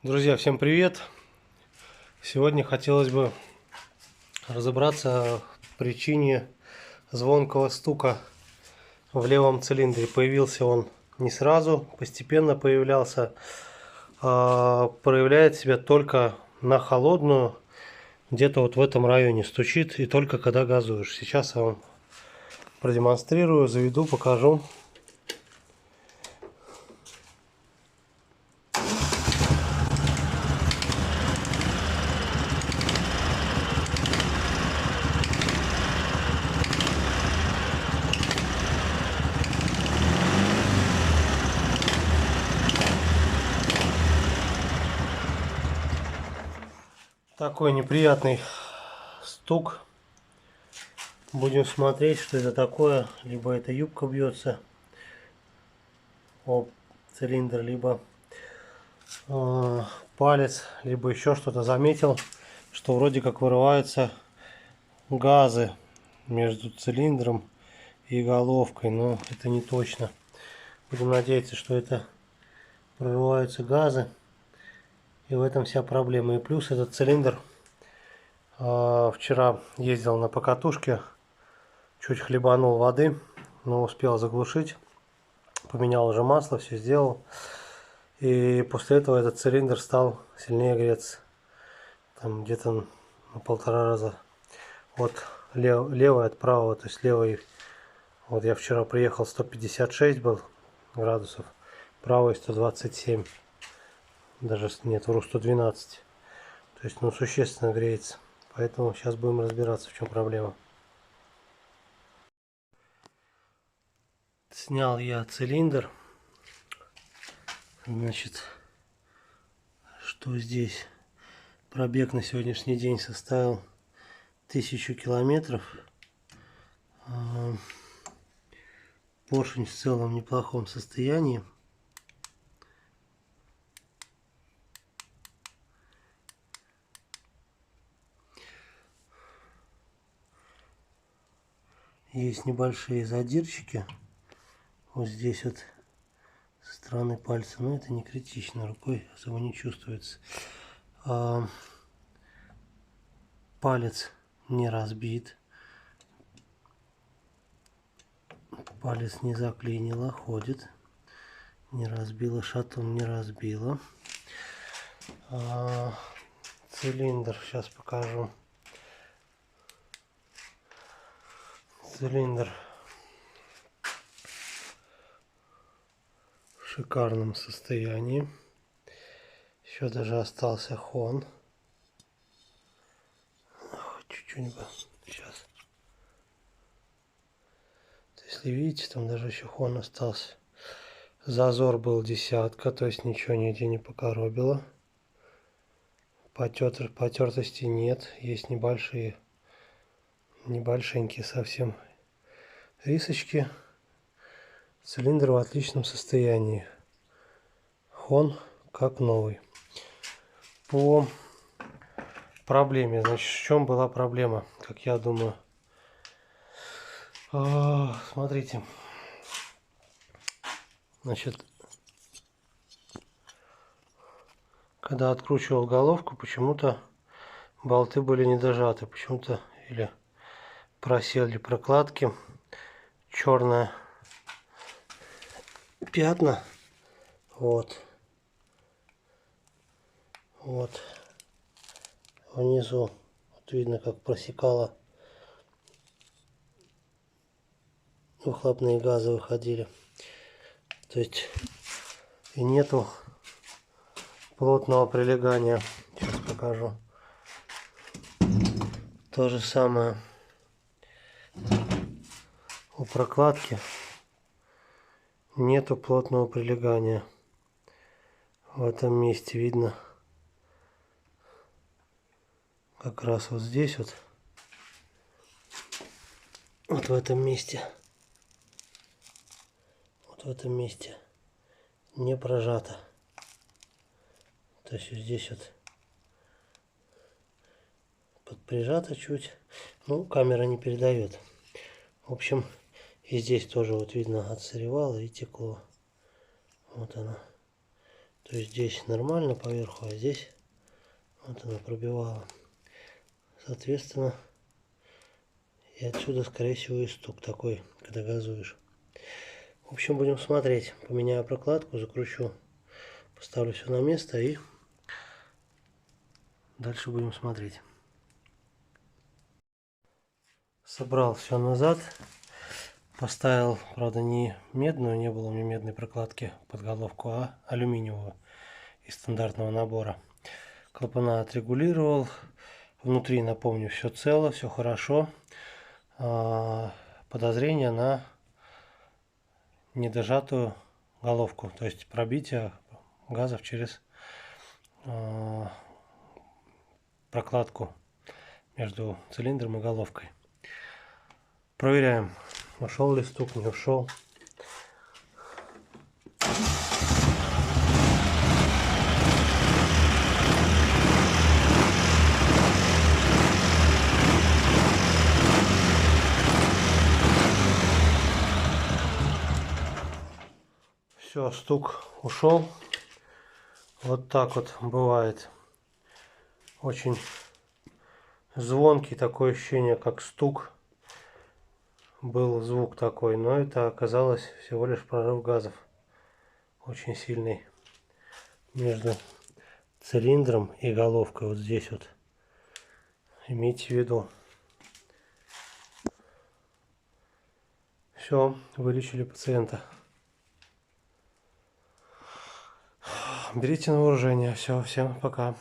Друзья, всем привет! Сегодня хотелось бы разобраться в причине звонкого стука в левом цилиндре. Появился он не сразу, постепенно появлялся, проявляет себя только на холодную, где-то вот в этом районе стучит, и только когда газуешь. Сейчас я вам продемонстрирую, заведу, покажу. Такой неприятный стук. Будем смотреть, что это такое. Либо это юбка бьется об цилиндр, либо палец, либо еще что-то. Заметил, что вроде как вырываются газы между цилиндром и головкой, но это не точно. Будем надеяться, что это прорываются газы, и в этом вся проблема. И плюс этот цилиндр, вчера ездил на покатушке, чуть хлебанул воды, но успел заглушить, поменял уже масло, все сделал. И после этого этот цилиндр стал сильнее греться. Там где-то на 1,5 раза от левой от правого. То есть левый, вот я вчера приехал, 156 был градусов, правый 127. Даже нет, вру, 112. То есть, ну, существенно греется. Поэтому сейчас будем разбираться, в чем проблема. Снял я цилиндр. Значит, что здесь? Пробег на сегодняшний день составил 1000 километров. Поршень в целом в неплохом состоянии. Есть небольшие задирчики вот здесь вот со стороны пальца, но это не критично, рукой особо не чувствуется. Палец не разбит, палец не заклинило, ходит, не разбило, шатун не разбило. Цилиндр сейчас покажу. Цилиндр в шикарном состоянии. Еще даже остался хон. Чуть-чуть бы сейчас. Если видите, там даже еще хон остался. Зазор был 10, то есть ничего нигде не покоробило. Потертости нет. Есть небольшие, небольшенькие совсем рисочки. Цилиндр в отличном состоянии. Хон как новый. По проблеме, значит, в чем была проблема, как я думаю. Смотрите, значит, когда откручивал головку, почему-то болты были не дожаты, почему-то или просели прокладки, черное пятна, вот внизу, вот видно, как просекало, выхлопные газы выходили, то есть и нету плотного прилегания. Сейчас покажу. То же самое у прокладки, нету плотного прилегания. В этом месте видно, как раз вот здесь вот в этом месте, вот в этом месте не прожато. То есть здесь вот подприжато чуть, ну, камера не передает. В общем, и здесь тоже вот видно, отсыревало и текло. Вот оно. То То есть здесь нормально поверху, а здесь вот она пробивала. Соответственно, и отсюда, скорее всего, и стук такой, когда газуешь. В общем, будем смотреть. Поменяю прокладку, закручу, поставлю все на место и дальше будем смотреть. Собрал все назад. Поставил, правда, не медную, не было у меня медной прокладки под головку, а алюминиевую из стандартного набора. Клапана отрегулировал. Внутри, напомню, все цело, все хорошо. Подозрение на недожатую головку, то есть пробитие газов через прокладку между цилиндром и головкой. Проверяем, ушел ли стук, не ушел. Все, стук ушел. Вот так вот бывает. Очень звонкий, такое ощущение, как стук. Был звук такой, но это оказалось всего лишь прорыв газов. Очень сильный между цилиндром и головкой. Вот здесь вот. Имейте в виду. Все, вылечили пациента. Берите на вооружение. Все, всем пока.